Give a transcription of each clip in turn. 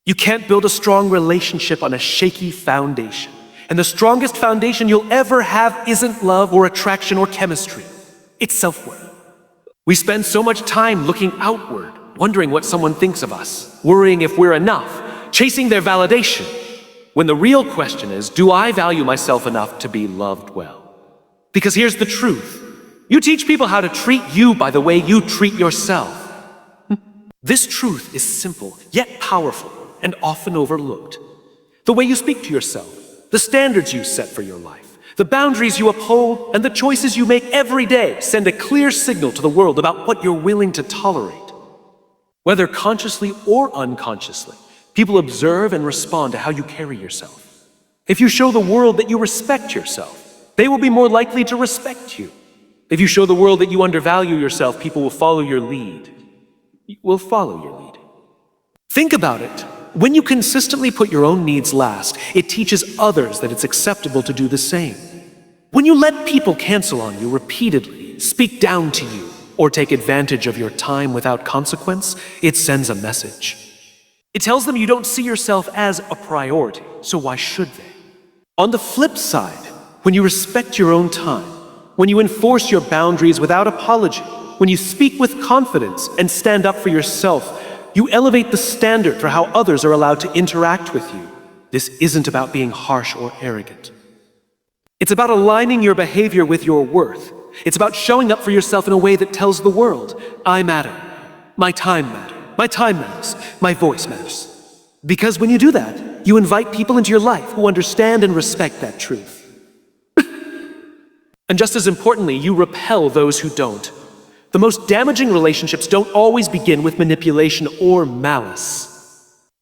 You can't build a strong relationship on a shaky foundation. And the strongest foundation you'll ever have isn't love or attraction or chemistry. It's self-worth. We spend so much time looking outward, wondering what someone thinks of us, worrying if we're enough, chasing their validation, when the real question is, do I value myself enough to be loved well? Because here's the truth. You teach people how to treat you by the way you treat yourself. This truth is simple, yet powerful, and often overlooked. The way you speak to yourself, the standards you set for your life, the boundaries you uphold, and the choices you make every day send a clear signal to the world about what you're willing to tolerate. Whether consciously or unconsciously, people observe and respond to how you carry yourself. If you show the world that you respect yourself, they will be more likely to respect you. If you show the world that you undervalue yourself, people will follow your lead. Think about it. When you consistently put your own needs last, it teaches others that it's acceptable to do the same. When you let people cancel on you repeatedly, speak down to you, or take advantage of your time without consequence, it sends a message. It tells them you don't see yourself as a priority, so why should they? On the flip side, when you respect your own time, when you enforce your boundaries without apology, when you speak with confidence and stand up for yourself, you elevate the standard for how others are allowed to interact with you. This isn't about being harsh or arrogant. It's about aligning your behavior with your worth. It's about showing up for yourself in a way that tells the world, I matter, my time matters, my voice matters. Because when you do that, you invite people into your life who understand and respect that truth. And just as importantly, you repel those who don't. The most damaging relationships don't always begin with manipulation or malice.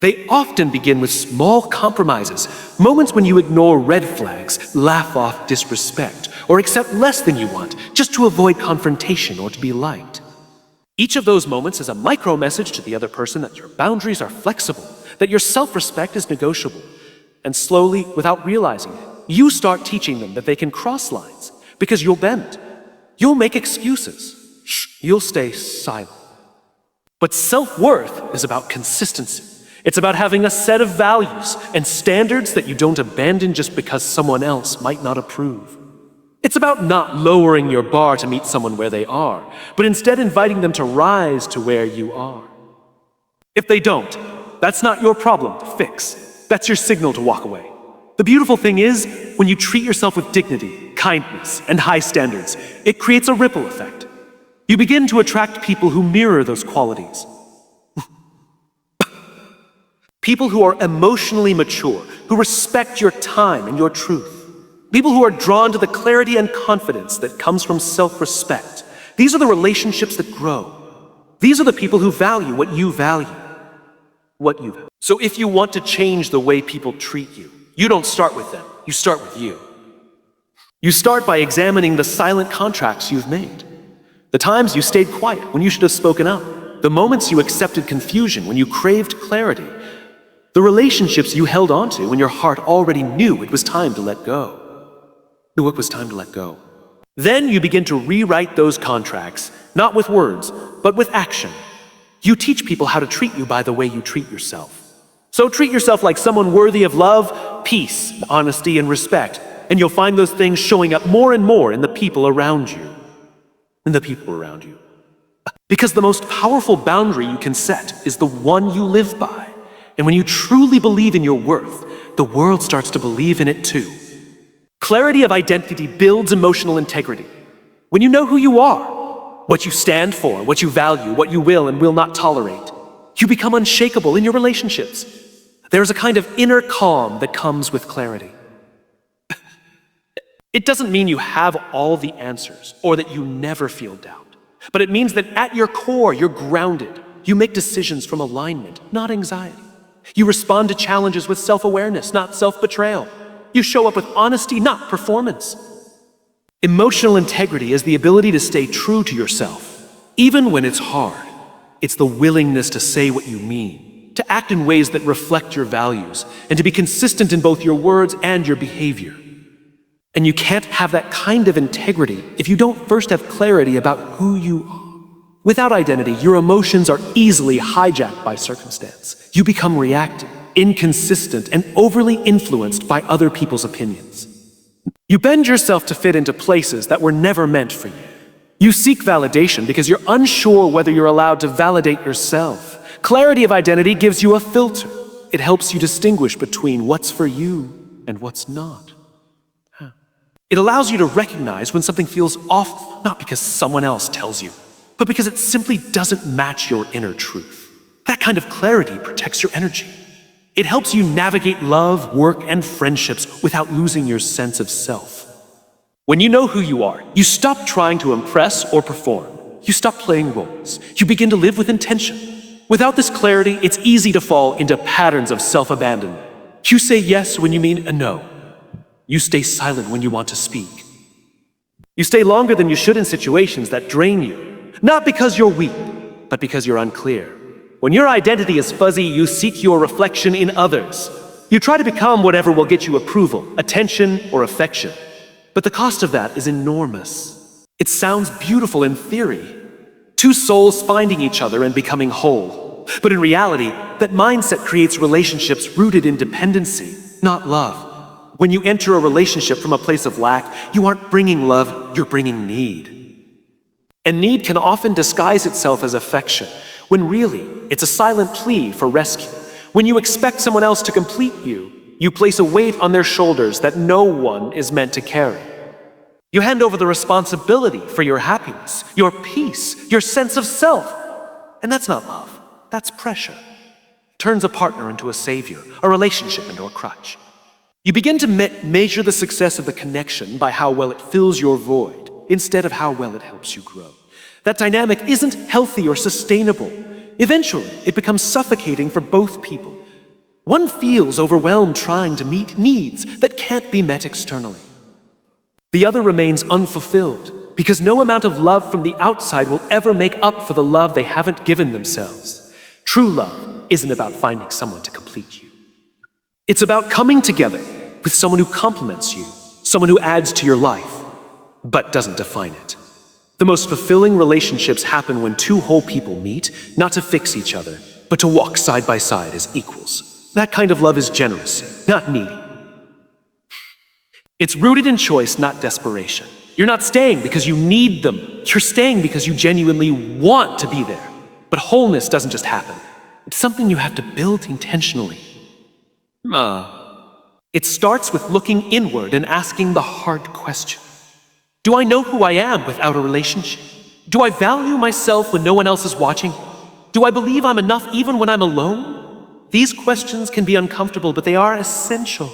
They often begin with small compromises, moments when you ignore red flags, laugh off disrespect, or accept less than you want, just to avoid confrontation or to be liked. Each of those moments is a micro message to the other person that your boundaries are flexible, that your self-respect is negotiable. And slowly, without realizing it, you start teaching them that they can cross lines, because you'll bend. You'll make excuses. You'll stay silent. But self-worth is about consistency. It's about having a set of values and standards that you don't abandon just because someone else might not approve. It's about not lowering your bar to meet someone where they are, but instead inviting them to rise to where you are. If they don't, that's not your problem to fix. That's your signal to walk away. The beautiful thing is, when you treat yourself with dignity, kindness, and high standards, it creates a ripple effect. You begin to attract people who mirror those qualities. People who are emotionally mature, who respect your time and your truth. People who are drawn to the clarity and confidence that comes from self-respect. These are the relationships that grow. These are the people who value what you value. So if you want to change the way people treat you, you don't start with them, you start with you. You start by examining the silent contracts you've made. The times you stayed quiet when you should have spoken up. The moments you accepted confusion when you craved clarity. The relationships you held onto when your heart already knew it was time to let go. Then you begin to rewrite those contracts, not with words, but with action. You teach people how to treat you by the way you treat yourself. So treat yourself like someone worthy of love, peace, honesty, and respect, and you'll find those things showing up more and more in the people around you. Because the most powerful boundary you can set is the one you live by. And when you truly believe in your worth, the world starts to believe in it too. Clarity of identity builds emotional integrity. When you know who you are, what you stand for, what you value, what you will and will not tolerate, you become unshakable in your relationships. There is a kind of inner calm that comes with clarity. It doesn't mean you have all the answers or that you never feel doubt, but it means that at your core, you're grounded. You make decisions from alignment, not anxiety. You respond to challenges with self-awareness, not self-betrayal. You show up with honesty, not performance. Emotional integrity is the ability to stay true to yourself, even when it's hard. It's the willingness to say what you mean, to act in ways that reflect your values, and to be consistent in both your words and your behavior. And you can't have that kind of integrity if you don't first have clarity about who you are. Without identity, your emotions are easily hijacked by circumstance. You become reactive. inconsistent, and overly influenced by other people's opinions. You bend yourself to fit into places that were never meant for you. You seek validation because you're unsure whether you're allowed to validate yourself. Clarity of identity gives you a filter. It helps you distinguish between what's for you and what's not. It allows you to recognize when something feels off, not because someone else tells you, but because it simply doesn't match your inner truth. That kind of clarity protects your energy. It helps you navigate love, work, and friendships without losing your sense of self. When you know who you are, you stop trying to impress or perform. You stop playing roles. You begin to live with intention. Without this clarity, it's easy to fall into patterns of self-abandonment. You say yes when you mean a no. You stay silent when you want to speak. You stay longer than you should in situations that drain you, not because you're weak, but because you're unclear. When your identity is fuzzy, you seek your reflection in others. You try to become whatever will get you approval, attention, or affection. But the cost of that is enormous. It sounds beautiful in theory. Two souls finding each other and becoming whole. But in reality, that mindset creates relationships rooted in dependency, not love. When you enter a relationship from a place of lack, you aren't bringing love, you're bringing need. And need can often disguise itself as affection, when really, it's a silent plea for rescue. When you expect someone else to complete you, you place a weight on their shoulders that no one is meant to carry. You hand over the responsibility for your happiness, your peace, your sense of self. And that's not love, that's pressure. It turns a partner into a savior, a relationship into a crutch. You begin to measure the success of the connection by how well it fills your void, instead of how well it helps you grow. That dynamic isn't healthy or sustainable. Eventually, it becomes suffocating for both people. One feels overwhelmed trying to meet needs that can't be met externally. The other remains unfulfilled because no amount of love from the outside will ever make up for the love they haven't given themselves. True love isn't about finding someone to complete you. It's about coming together with someone who complements you, someone who adds to your life, but doesn't define it. The most fulfilling relationships happen when two whole people meet, not to fix each other, but to walk side by side as equals. That kind of love is generous, not needy. It's rooted in choice, not desperation. You're not staying because you need them. You're staying because you genuinely want to be there. But wholeness doesn't just happen. It's something you have to build intentionally. It starts with looking inward and asking the hard question. Do I know who I am without a relationship? Do I value myself when no one else is watching? Do I believe I'm enough even when I'm alone? These questions can be uncomfortable, but they are essential.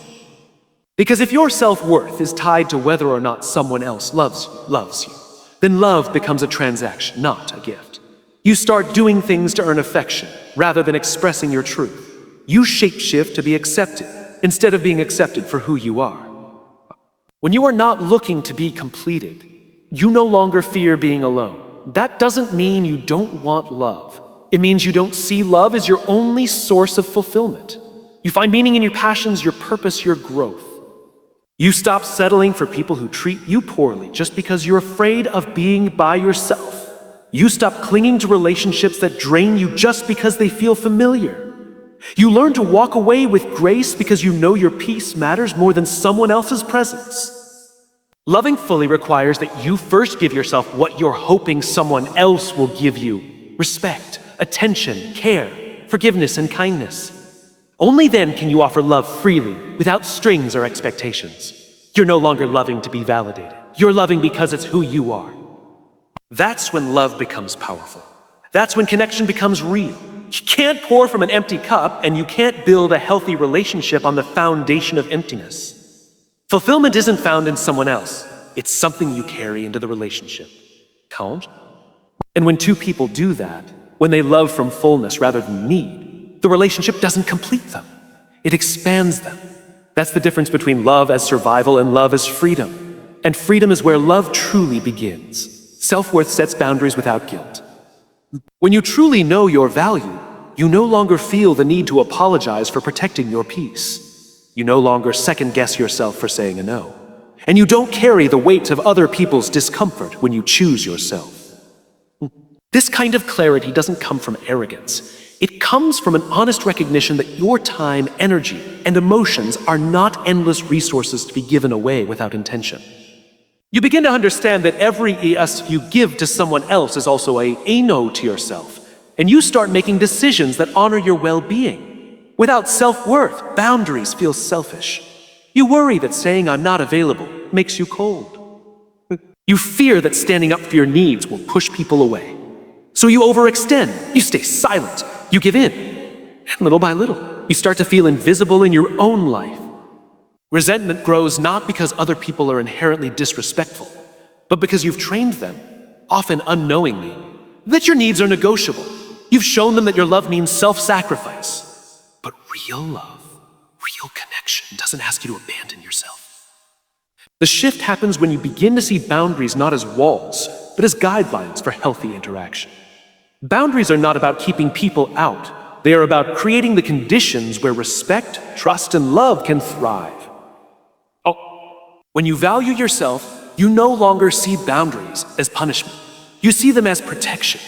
Because if your self-worth is tied to whether or not someone else loves you, then love becomes a transaction, not a gift. You start doing things to earn affection rather than expressing your truth. You shapeshift to be accepted instead of being accepted for who you are. When you are not looking to be completed, you no longer fear being alone. That doesn't mean you don't want love. It means you don't see love as your only source of fulfillment. You find meaning in your passions, your purpose, your growth. You stop settling for people who treat you poorly just because you're afraid of being by yourself. You stop clinging to relationships that drain you just because they feel familiar. You learn to walk away with grace because you know your peace matters more than someone else's presence. Loving fully requires that you first give yourself what you're hoping someone else will give you: respect, attention, care, forgiveness, and kindness. Only then can you offer love freely, without strings or expectations. You're no longer loving to be validated. You're loving because it's who you are. That's when love becomes powerful. That's when connection becomes real. You can't pour from an empty cup, and you can't build a healthy relationship on the foundation of emptiness. Fulfillment isn't found in someone else. It's something you carry into the relationship. Count? And when two people do that, when they love from fullness rather than need, the relationship doesn't complete them. It expands them. That's the difference between love as survival and love as freedom. And freedom is where love truly begins. Self-worth sets boundaries without guilt. When you truly know your value, you no longer feel the need to apologize for protecting your peace. You no longer second-guess yourself for saying a no. And you don't carry the weight of other people's discomfort when you choose yourself. This kind of clarity doesn't come from arrogance. It comes from an honest recognition that your time, energy, and emotions are not endless resources to be given away without intention. You begin to understand that every yes you give to someone else is also a no to yourself, and you start making decisions that honor your well-being. Without self-worth, boundaries feel selfish. You worry that saying "I'm not available" makes you cold. You fear that standing up for your needs will push people away. So you overextend, you stay silent, you give in. And little by little, you start to feel invisible in your own life. Resentment grows not because other people are inherently disrespectful, but because you've trained them, often unknowingly, that your needs are negotiable. You've shown them that your love means self-sacrifice. But real love, real connection doesn't ask you to abandon yourself. The shift happens when you begin to see boundaries not as walls, but as guidelines for healthy interaction. Boundaries are not about keeping people out. They are about creating the conditions where respect, trust, and love can thrive. When you value yourself, you no longer see boundaries as punishment. You see them as protection.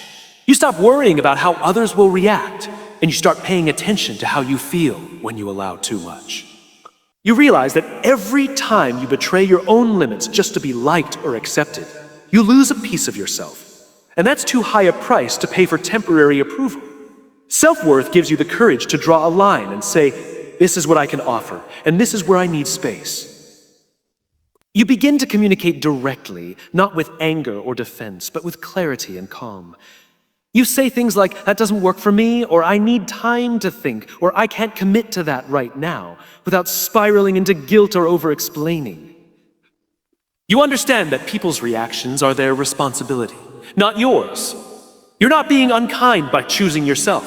You stop worrying about how others will react, and you start paying attention to how you feel when you allow too much. You realize that every time you betray your own limits just to be liked or accepted, you lose a piece of yourself. And that's too high a price to pay for temporary approval. Self-worth gives you the courage to draw a line and say, "This is what I can offer, and this is where I need space." You begin to communicate directly, not with anger or defense, but with clarity and calm. You say things like, "That doesn't work for me," or "I need time to think," or "I can't commit to that right now," without spiraling into guilt or over-explaining. You understand that people's reactions are their responsibility, not yours. You're not being unkind by choosing yourself.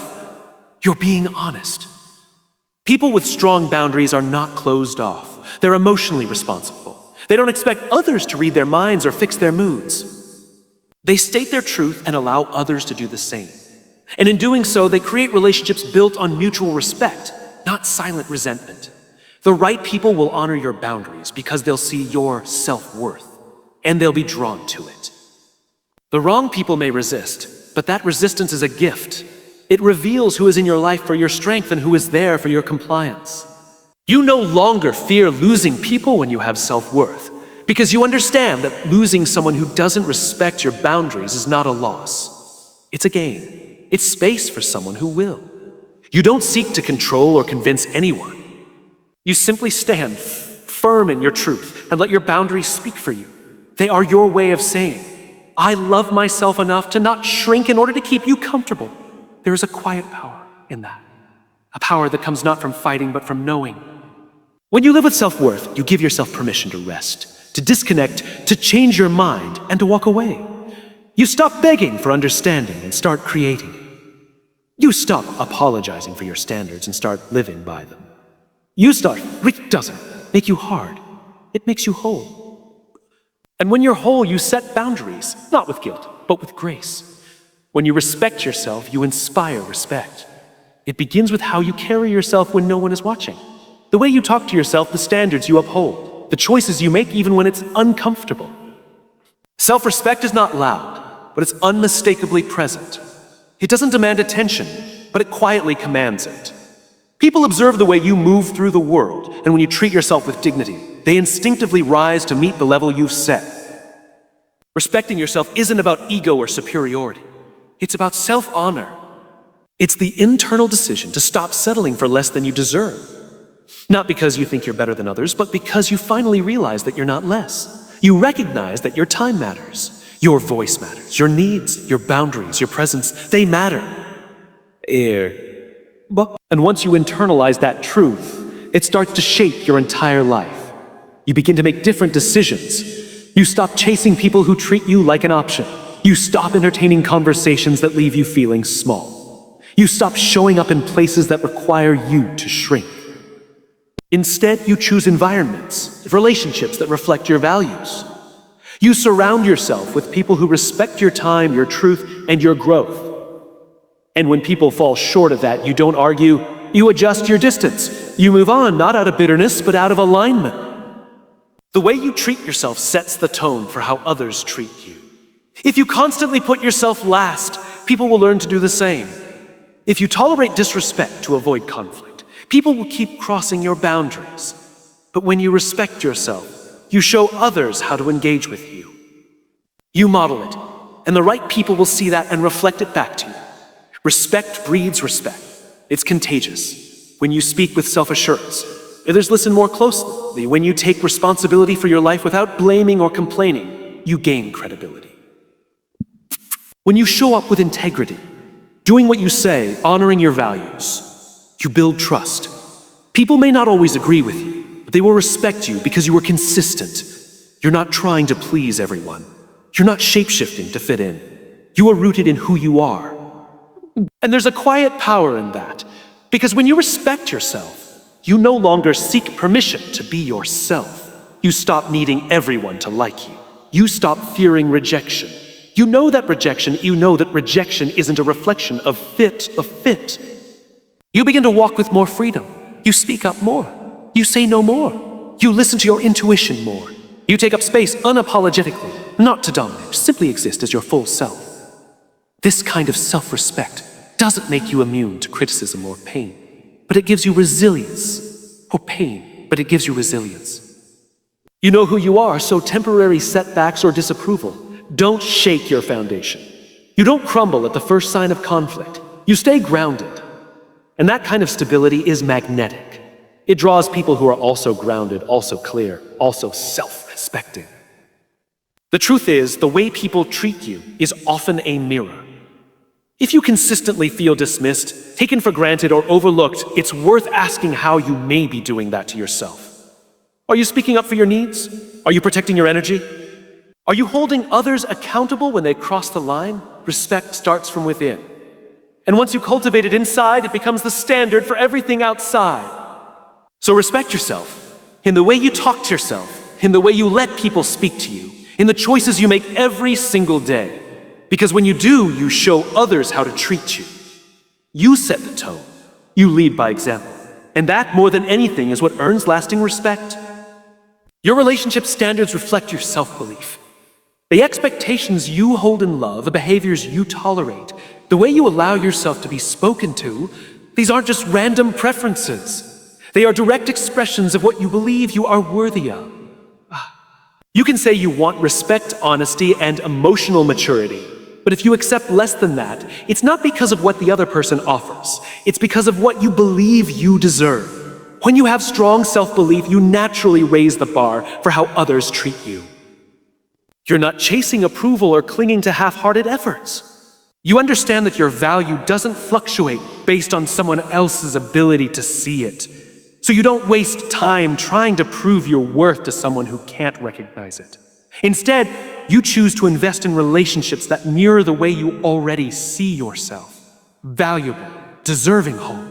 You're being honest. People with strong boundaries are not closed off. They're emotionally responsible. They don't expect others to read their minds or fix their moods. They state their truth and allow others to do the same. And in doing so, they create relationships built on mutual respect, not silent resentment. The right people will honor your boundaries because they'll see your self-worth, and they'll be drawn to it. The wrong people may resist, but that resistance is a gift. It reveals who is in your life for your strength and who is there for your compliance. You no longer fear losing people when you have self-worth, because you understand that losing someone who doesn't respect your boundaries is not a loss. It's a gain. It's space for someone who will. You don't seek to control or convince anyone. You simply stand firm in your truth and let your boundaries speak for you. They are your way of saying, "I love myself enough to not shrink in order to keep you comfortable." There is a quiet power in that. A power that comes not from fighting, but from knowing. When you live with self-worth, you give yourself permission to rest, to disconnect, to change your mind, and to walk away. You stop begging for understanding and start creating. You stop apologizing for your standards and start living by them. It doesn't make you hard. It makes you whole. And when you're whole, you set boundaries, not with guilt, but with grace. When you respect yourself, you inspire respect. It begins with how you carry yourself when no one is watching. The way you talk to yourself, the standards you uphold, the choices you make even when it's uncomfortable. Self-respect is not loud, but it's unmistakably present. It doesn't demand attention, but it quietly commands it. People observe the way you move through the world, and when you treat yourself with dignity, they instinctively rise to meet the level you've set. Respecting yourself isn't about ego or superiority. It's about self-honor. It's the internal decision to stop settling for less than you deserve. Not because you think you're better than others, but because you finally realize that you're not less. You recognize that your time matters, your voice matters, your needs, your boundaries, your presence, they matter. And once you internalize that truth, it starts to shape your entire life. You begin to make different decisions. You stop chasing people who treat you like an option. You stop entertaining conversations that leave you feeling small. You stop showing up in places that require you to shrink. Instead, you choose environments, relationships that reflect your values. You surround yourself with people who respect your time, your truth, and your growth. And when people fall short of that, you don't argue, you adjust your distance. You move on, not out of bitterness, but out of alignment. The way you treat yourself sets the tone for how others treat you. If you constantly put yourself last, people will learn to do the same. If you tolerate disrespect to avoid conflict, people will keep crossing your boundaries. But when you respect yourself, you show others how to engage with you. You model it, and the right people will see that and reflect it back to you. Respect breeds respect. It's contagious. When you speak with self-assurance, others listen more closely. When you take responsibility for your life without blaming or complaining, you gain credibility. When you show up with integrity, doing what you say, honoring your values, you build trust. People may not always agree with you, but they will respect you because you are consistent. You're not trying to please everyone. You're not shape-shifting to fit in. You are rooted in who you are. And there's a quiet power in that, because when you respect yourself, you no longer seek permission to be yourself. You stop needing everyone to like you. You stop fearing rejection. You know that rejection isn't a reflection of fit. You begin to walk with more freedom. You speak up more. You say no more. You listen to your intuition more. You take up space unapologetically, not to dominate, simply exist as your full self. This kind of self-respect doesn't make you immune to criticism or pain, but it gives you resilience. Or pain, but it gives you resilience. You know who you are, so temporary setbacks or disapproval don't shake your foundation. You don't crumble at the first sign of conflict. You stay grounded. And that kind of stability is magnetic. It draws people who are also grounded, also clear, also self-respecting. The truth is, the way people treat you is often a mirror. If you consistently feel dismissed, taken for granted, or overlooked, it's worth asking how you may be doing that to yourself. Are you speaking up for your needs? Are you protecting your energy? Are you holding others accountable when they cross the line? Respect starts from within. And once you cultivate it inside, it becomes the standard for everything outside. So respect yourself in the way you talk to yourself, in the way you let people speak to you, in the choices you make every single day. Because when you do, you show others how to treat you. You set the tone. You lead by example. And that, more than anything, is what earns lasting respect. Your relationship standards reflect your self-belief. The expectations you hold in love, the behaviors you tolerate, the way you allow yourself to be spoken to, these aren't just random preferences. They are direct expressions of what you believe you are worthy of. You can say you want respect, honesty, and emotional maturity, but if you accept less than that, it's not because of what the other person offers. It's because of what you believe you deserve. When you have strong self-belief, you naturally raise the bar for how others treat you. You're not chasing approval or clinging to half-hearted efforts. You understand that your value doesn't fluctuate based on someone else's ability to see it. So you don't waste time trying to prove your worth to someone who can't recognize it. Instead, you choose to invest in relationships that mirror the way you already see yourself. Valuable, deserving home.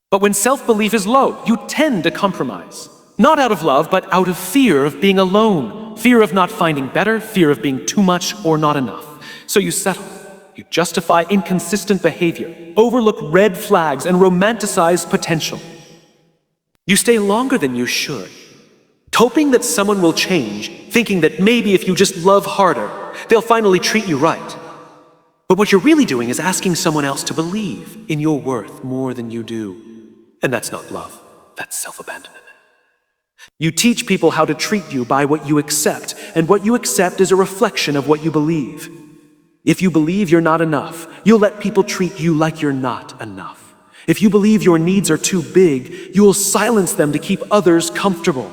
But when self-belief is low, you tend to compromise. Not out of love, but out of fear of being alone. Fear of not finding better, fear of being too much or not enough. So you settle. You justify inconsistent behavior, overlook red flags, and romanticize potential. You stay longer than you should, hoping that someone will change, thinking that maybe if you just love harder, they'll finally treat you right. But what you're really doing is asking someone else to believe in your worth more than you do. And that's not love, that's self-abandonment. You teach people how to treat you by what you accept, and what you accept is a reflection of what you believe. If you believe you're not enough, you'll let people treat you like you're not enough. If you believe your needs are too big, you will silence them to keep others comfortable.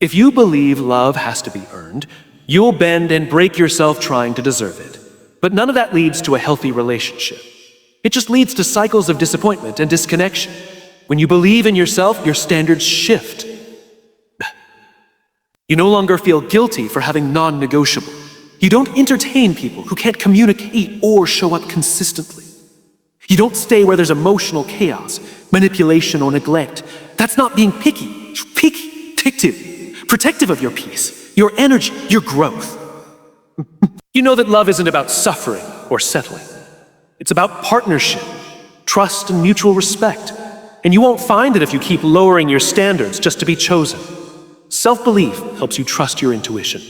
If you believe love has to be earned, you'll bend and break yourself trying to deserve it. But none of that leads to a healthy relationship. It just leads to cycles of disappointment and disconnection. When you believe in yourself, your standards shift. You no longer feel guilty for having non-negotiable. You don't entertain people who can't communicate or show up consistently. You don't stay where there's emotional chaos, manipulation, or neglect. That's not being picky. Protective of your peace, your energy, your growth. You know that love isn't about suffering or settling. It's about partnership, trust, and mutual respect. And you won't find it if you keep lowering your standards just to be chosen. Self-belief helps you trust your intuition.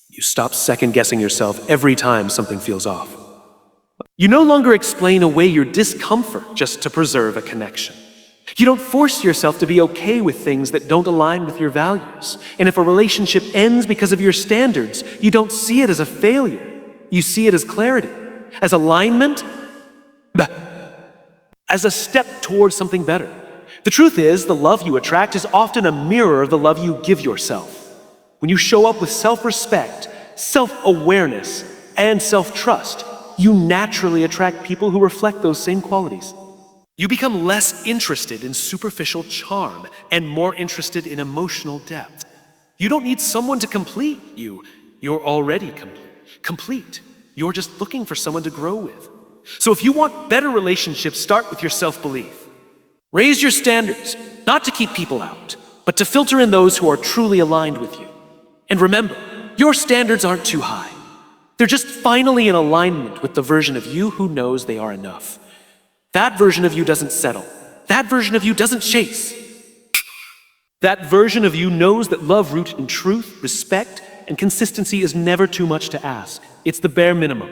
You stop second-guessing yourself every time something feels off. You no longer explain away your discomfort just to preserve a connection. You don't force yourself to be okay with things that don't align with your values. And if a relationship ends because of your standards, you don't see it as a failure. You see it as clarity, as alignment, as a step towards something better. The truth is, the love you attract is often a mirror of the love you give yourself. When you show up with self-respect, self-awareness, and self-trust, you naturally attract people who reflect those same qualities. You become less interested in superficial charm and more interested in emotional depth. You don't need someone to complete you. You're already complete. You're just looking for someone to grow with. So if you want better relationships, start with your self-belief. Raise your standards, not to keep people out, but to filter in those who are truly aligned with you. And remember, your standards aren't too high. They're just finally in alignment with the version of you who knows they are enough. That version of you doesn't settle. That version of you doesn't chase. That version of you knows that love rooted in truth, respect, and consistency is never too much to ask. It's the bare minimum.